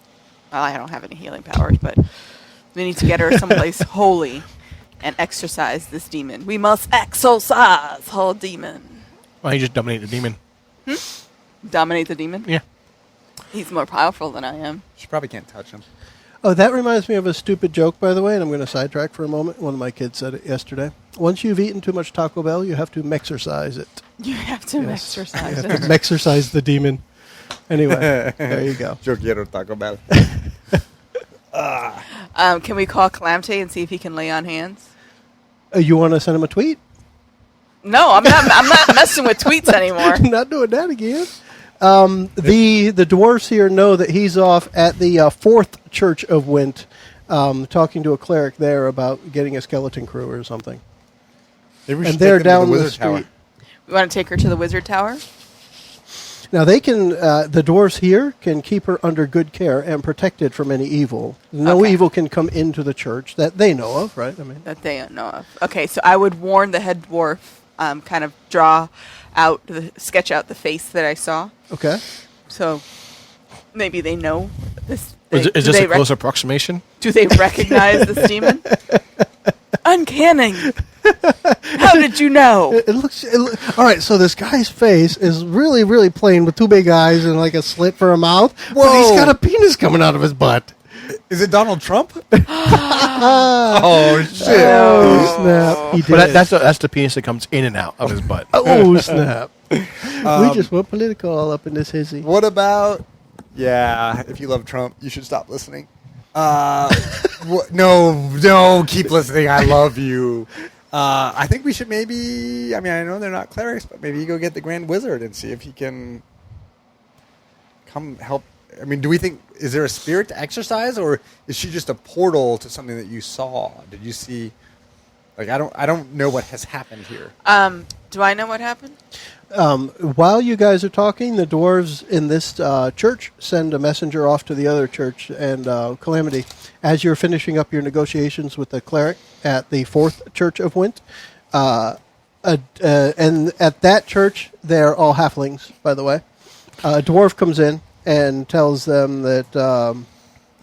Well, I don't have any healing powers, but we need to get her someplace holy and exorcise this demon. We must exorcise her demon. Why don't you just dominate the demon? Dominate the demon? Yeah. He's more powerful than I am. She probably can't touch him. Oh, that reminds me of a stupid joke, by the way, and I'm going to sidetrack for a moment. One of my kids said it yesterday. Once you've eaten too much Taco Bell, you have to mexorcise it. You have to exorcise You it. have to mexorcise the demon. Anyway, there you go. Yo quiero Taco Bell. Can we call Kalam'Te and see if he can lay on hands? You want to send him a tweet? No, I'm not messing with tweets anymore. Not doing that again. The dwarves here know that he's off at the Fourth Church of Wint, talking to a cleric there about getting a skeleton crew or something. Maybe we And should they're take them to down the Wizard Tower. street. We want to take her to the wizard tower? Now they can. The dwarves here can keep her under good care and protected from any evil. No Okay. evil can come into the church that they know of, right? I mean, That they don't know of. Okay, so I would warn the head dwarf, kind of draw sketch out the face that I saw. Okay. So maybe they know this. Is this a close approximation? Do they recognize this demon? Uncanny. How did you know? All right, so this guy's face is really, really plain with two big eyes and like a slit for a mouth. But he's got a penis coming out of his butt. Is it Donald Trump? Oh, shit. Oh, snap. He did. But that's the penis that comes in and out of his butt. Oh, snap. We just went political all up in this hizzy. What about... Yeah, if you love Trump, you should stop listening. No, keep listening. I love you. I think we should maybe... I mean, I know they're not clerics, but maybe you go get the Grand Wizard and see if he can come help. I mean, do we think... Is there a spirit to exercise, or is she just a portal to something that you saw? Did you see... Like, I don't know what has happened here. Do I know what happened? While you guys are talking, the dwarves in this church send a messenger off to the other church. And Kalam'Te, as you're finishing up your negotiations with the cleric at the 4th Church of Wint, and at that church, they're all halflings, by the way. A dwarf comes in and tells them that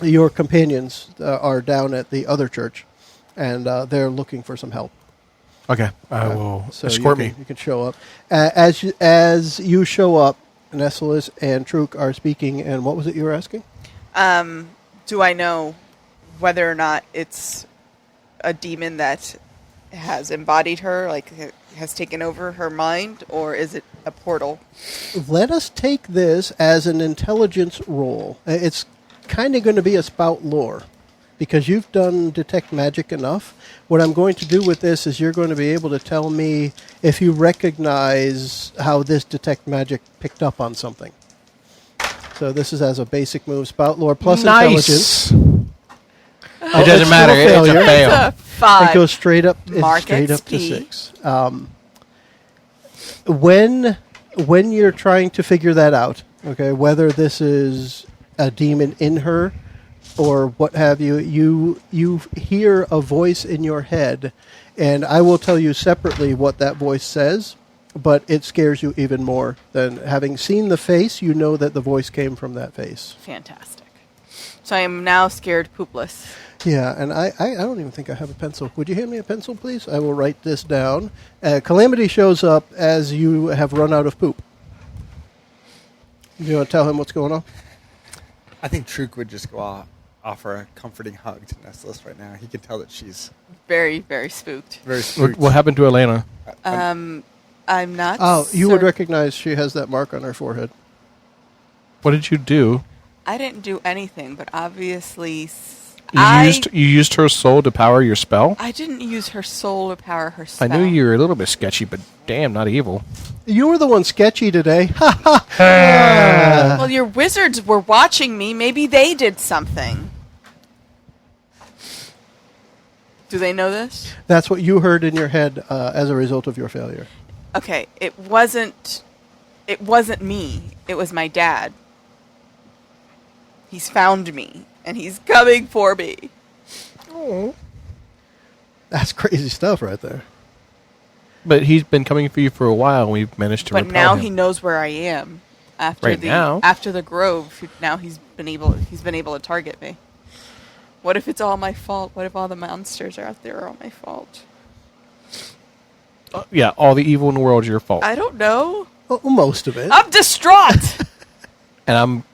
your companions are down at the other church, and they're looking for some help. Okay, I will So escort you me. can, You can show up. As you show up, Nessalus and Truk are speaking, and what was it you were asking? Do I know whether or not it's a demon that has embodied her, like has taken over her mind, or is it a portal? Let us take this as an intelligence roll. It's kind of going to be a spout lore, because you've done detect magic enough. What I'm going to do with this is you're going to be able to tell me if you recognize how this detect magic picked up on something. So this is as a basic move, spout lore plus intelligence. It doesn't matter. It's a fail. It's a 5. It goes straight up. Mark Straight up to XP. 6. When you're trying to figure that out, okay, whether this is a demon in her or what have you, you hear a voice in your head, and I will tell you separately what that voice says, but it scares you even more than having seen the face. You know that the voice came from that face. Fantastic. So I am now scared poopless. Yeah, and I don't even think I have a pencil. Would you hand me a pencil, please? I will write this down. Kalam'Te shows up as you have run out of poop. Do you want to tell him what's going on? I think Truk would just go offer a comforting hug to Nessalus right now. He can tell that she's Very, very spooked. very spooked. What happened to Elena? I'm not. Oh, you would recognize she has that mark on her forehead. What did you do? I didn't do anything, but obviously You used her soul to power your spell? I didn't use her soul to power her spell. I knew you were a little bit sketchy, but damn, not evil. You were the one sketchy today. Well, your wizards were watching me. Maybe they did something. Do they know this? That's what you heard in your head as a result of your failure. Okay, it wasn't me. It was my dad. He's found me, and he's coming for me. Oh. That's crazy stuff right there. But he's been coming for you for a while, and we've managed to But repel now him. he knows where I am. After the grove, now he's been able to target me. What if it's all my fault? What if all the monsters are out there are all my fault? Yeah, all the evil in the world is your fault. I don't know. Well, most of it. I'm distraught. And I'm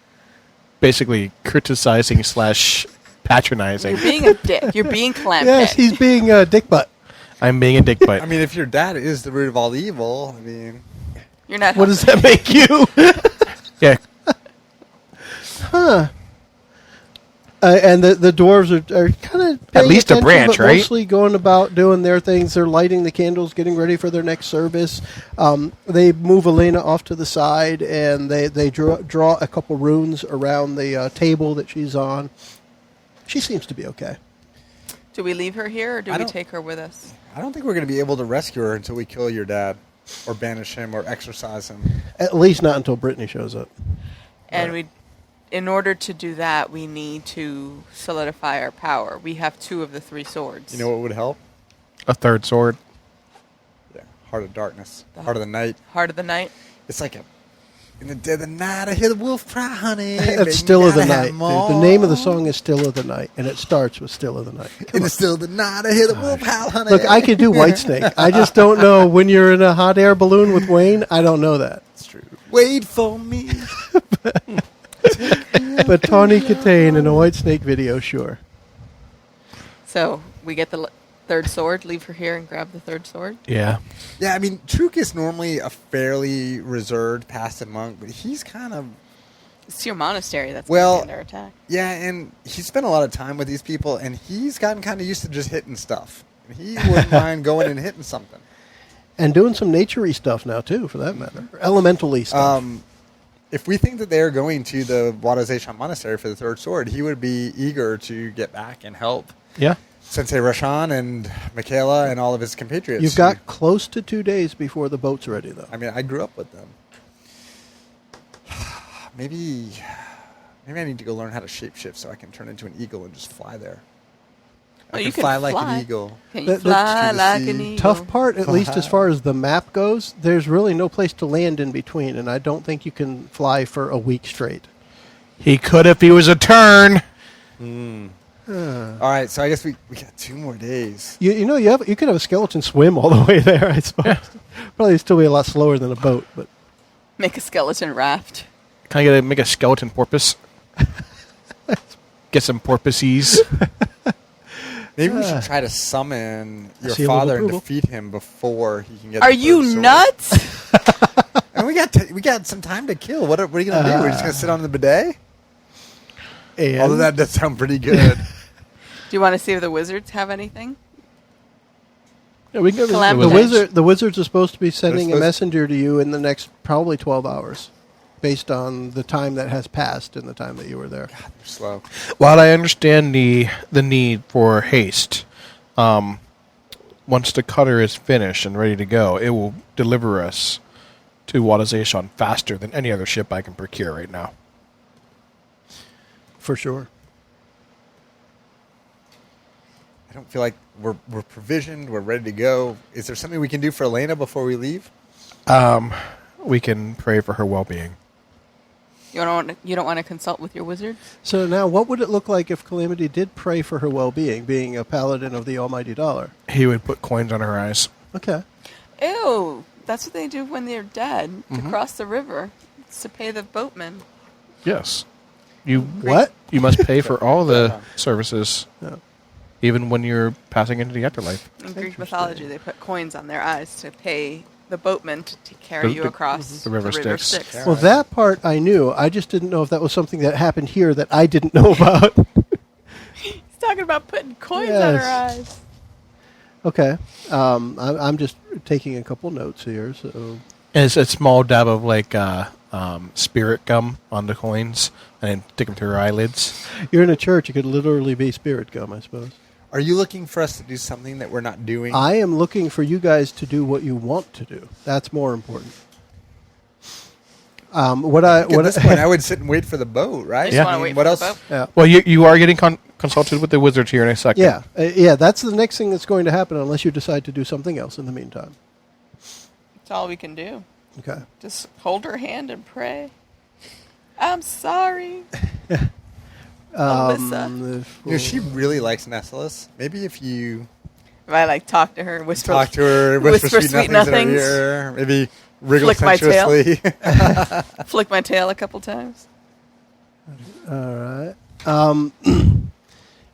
basically criticizing / patronizing. You're being a dick. You're being Kalam'Te. Yes, he's being a dick butt. I'm being a dick butt. I mean, if your dad is the root of all evil, I mean... You're not. What does that make you? Yeah. Huh. And the dwarves are kind of At least a branch, but right? mostly going about doing their things. They're lighting the candles, getting ready for their next service. They move Elena off to the side, and they draw a couple runes around the table that she's on. She seems to be okay. Do we leave her here, or do we take her with us? I don't think we're going to be able to rescue her until we kill your dad, or banish him, or exorcise him. At least not until Brittany shows up. And in order to do that, we need to solidify our power. We have 2 of the 3 swords. You know what would help? A third sword. Yeah, Heart of Darkness. Heart of the Night. Heart of the Night. It's like in the dead of the night, I hear the wolf cry, honey. It's Still of the Night. The name of the song is Still of the Night, and it starts with Still of the Night. In the still of the night, I hear the wolf howl, honey. Look, I could do Whitesnake. I just don't know when you're in a hot air balloon with Wayne. I don't know that. It's true. Wait for me. But Tawny Katane in a Whitesnake video, sure. So we get the third sword, leave her here and grab the third sword. Yeah. Yeah, I mean, Truk is normally a fairly reserved, passive monk, but he's kind of... It's your monastery that's under attack. Yeah, and he spent a lot of time with these people, and he's gotten kind of used to just hitting stuff. And he wouldn't mind going and hitting something. And doing some nature-y stuff now, too, for that matter. Elemental-y stuff. If we think that they're going to the Wadazeshan Monastery for the third sword, he would be eager to get back and help. Yeah. Sensei Rashan and Michaela and all of his compatriots. You've got close to 2 days before the boat's ready, though. I mean, I grew up with them. Maybe I need to go learn how to shapeshift so I can turn into an eagle and just fly there. Oh, I you can can fly like fly. an eagle. Can you That's fly true to like see. an eagle? Tough part, at least as far as the map goes, there's really no place to land in between, and I don't think you can fly for a week straight. He could if he was a turn. All right, so I guess we got 2 more days. You could have a skeleton swim all the way there, I suppose. Probably still be a lot slower than a boat, but Make a skeleton raft. Can I make a skeleton porpoise? Get some porpoises. Maybe we should try to summon your Seal of father and approval. defeat him before he can get. Are the you third sword. nuts? And we got some time to kill. What are you gonna do? We're just gonna sit on the bidet. and Although that does sound pretty good. Do you want to see if the wizards have anything? yeah, we can Kalam'Te. the wizards are supposed to be sending a supposed- messenger to you in the next probably 12 hours, based on the time that has passed and the time that you were there. They're slow. While I understand the need for haste, once the cutter is finished and ready to go, it will deliver us to Wadazeshan faster than any other ship I can procure right now. For sure. I don't feel like we're provisioned. We're ready to go. Is there something we can do for Elena before we leave? We can pray for her well-being. You don't want to consult with your wizards? So now, what would it look like if Calamity did pray for her well-being, being a paladin of the almighty dollar? He would put coins on her eyes. Okay. Ew, that's what they do when they're dead, to cross the river. It's to pay the boatmen. Yes. You What? You must pay for all the services, Yeah. even when you're passing into the afterlife. In Greek mythology, they put coins on their eyes to pay the boatmen to carry you across the river Styx. Yeah. Well, that part I knew. I just didn't know if that was something that happened here that I didn't know about. He's talking about putting coins on her Yes. eyes. Okay. I'm just taking a couple notes here. So And it's a small dab of spirit gum on the coins, and then stick them to her eyelids. you're in a church. It could literally be spirit gum, I suppose. Are you looking for us to do something that we're not doing? I am looking for you guys to do what you want to do. That's more important. At this point, I would sit and wait for the boat, right? I just Yeah. want to wait What for else? the boat. Yeah. Well, you are getting consulted with the wizards here in a second. Yeah, that's the next thing that's going to happen unless you decide to do something else in the meantime. That's all we can do. Okay. Just hold her hand and pray. I'm sorry. Alyssa. She really likes Nessalus. Maybe if you If I talk to her and whisper, talk to her, whisper whisper sweet, sweet nothings in nothings. her ear, maybe wriggle Flick my tail. sensuously. flick my tail a couple times. All right.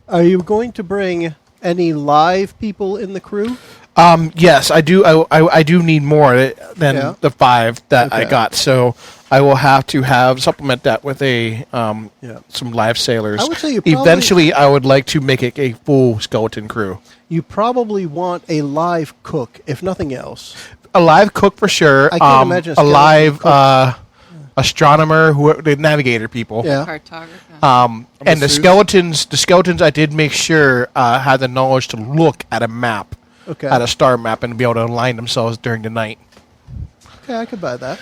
Are you going to bring any live people in the crew? Yes, I do. I do need more than Yeah. the 5 that I Okay. got. So I will have to supplement that with some live sailors. I would say you probably- eventually I would like to make it a full skeleton crew. You probably want a live cook, if nothing else. A live cook for sure. I can't imagine a a skeleton live cook. astronomer, the navigator people. Yeah. Cartographer. And the masseuse. skeletons I did make sure had the knowledge to look at a map, Okay. at a star map, and be able to align themselves during the night. Okay, I could buy that.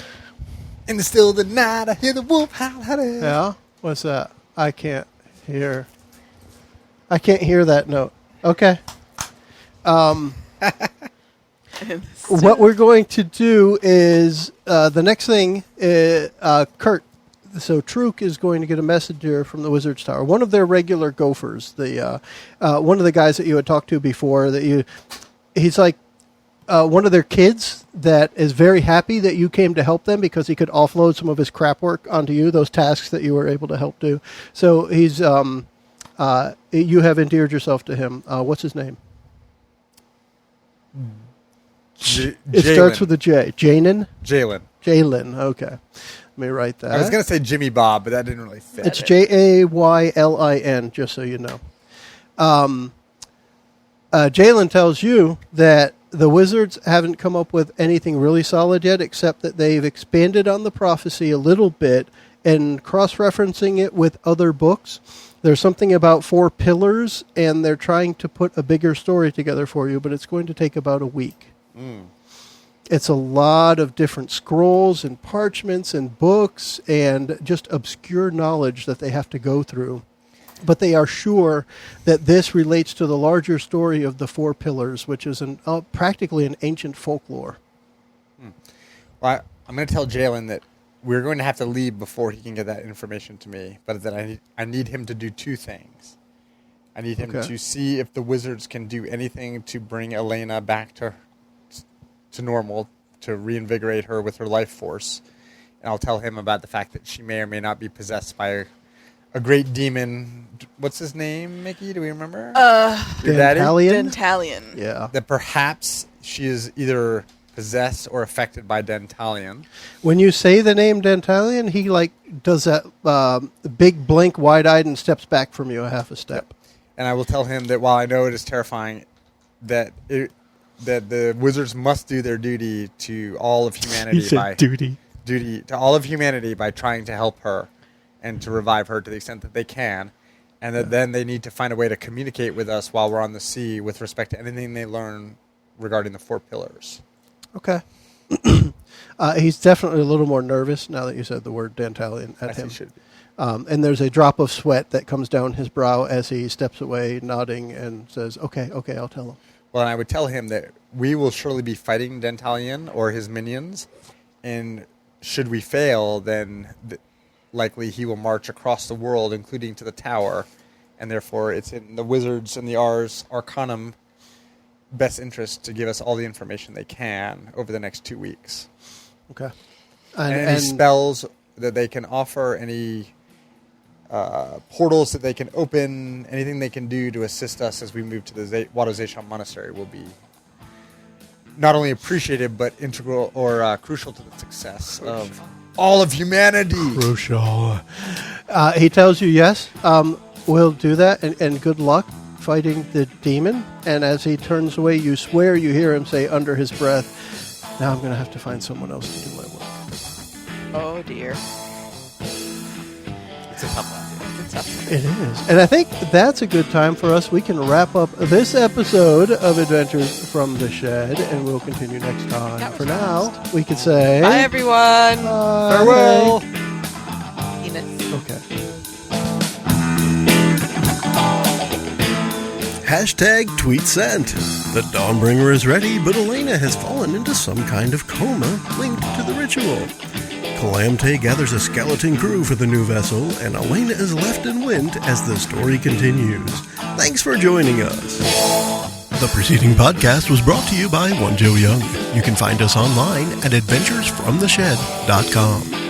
In the still of the night, I hear the wolf howl. Yeah. What's that? I can't hear that note. Okay. What we're going to do is the next thing, Kurt. So Truk is going to get a message here from the Wizard's Tower. One of their regular gophers, the one of the guys that you had talked to before. He's like one of their kids that is very happy that you came to help them because he could offload some of his crap work onto you, those tasks that you were able to help do. So he's you have endeared yourself to him. What's his name? It starts with a J. Jalen? Jalen, okay. Let me write that. I was going to say Jimmy Bob, but that didn't really fit. It's Jaylin, just so you know. Jalen tells you that the Wizards haven't come up with anything really solid yet, except that they've expanded on the prophecy a little bit and cross-referencing it with other books. There's something about 4 pillars, and they're trying to put a bigger story together for you, but it's going to take about a week. It's a lot of different scrolls and parchments and books and just obscure knowledge that they have to go through. But they are sure that this relates to the larger story of the 4 pillars, which is practically an ancient folklore. Well, I'm going to tell Jalen that we're going to have to leave before he can get that information to me, but that I need him to do 2 things. I need him to see if the Wizards can do anything to bring Elena back to normal, to reinvigorate her with her life force. And I'll tell him about the fact that she may or may not be possessed by a great demon. What's his name, Mickie? Do we remember? Your daddy? Dentalion. Yeah. That perhaps she is either possessed or affected by Dentalion. When you say the name Dentalion, he does that big blink, wide-eyed, and steps back from you a half a step. Yep. And I will tell him that while I know it is terrifying, that the Wizards must do their duty to all of humanity duty to all of humanity by trying to help her and to revive her to the extent that they can, and that then they need to find a way to communicate with us while we're on the sea with respect to anything they learn regarding the 4 pillars. Okay. He's definitely a little more nervous now that you said the word Dantalion at him. He should be. And there's a drop of sweat that comes down his brow as he steps away, nodding, and says, okay, I'll tell him. Well, and I would tell him that we will surely be fighting Dentalion or his minions, and should we fail, then likely he will march across the world, including to the tower, and therefore it's in the Wizards and the Ars Arcanum best interest to give us all the information they can over the next 2 weeks. Okay. And any spells that they can offer, any portals that they can open, anything they can do to assist us as we move to the Wadozation Monastery will be not only appreciated, but integral or crucial to the success of all of humanity. Crucial. He tells you, yes, we'll do that, and good luck fighting the demon. And as he turns away, you swear you hear him say under his breath, now I'm going to have to find someone else to do my work. Oh, dear. It's a tough one. It is. And I think that's a good time for us. We can wrap up this episode of Adventures from the Shed, and we'll continue next time. For now, we could say... Bye, everyone. Farewell. Penis. Okay. Hashtag tweet sent. The Dawnbringer is ready, but Elena has fallen into some kind of coma linked to the ritual. Kalam'Te gathers a skeleton crew for the new vessel, and Elena is left in wind as the story continues. Thanks for joining us. The preceding podcast was brought to you by One Joe Young. You can find us online at adventuresfromtheshed.com.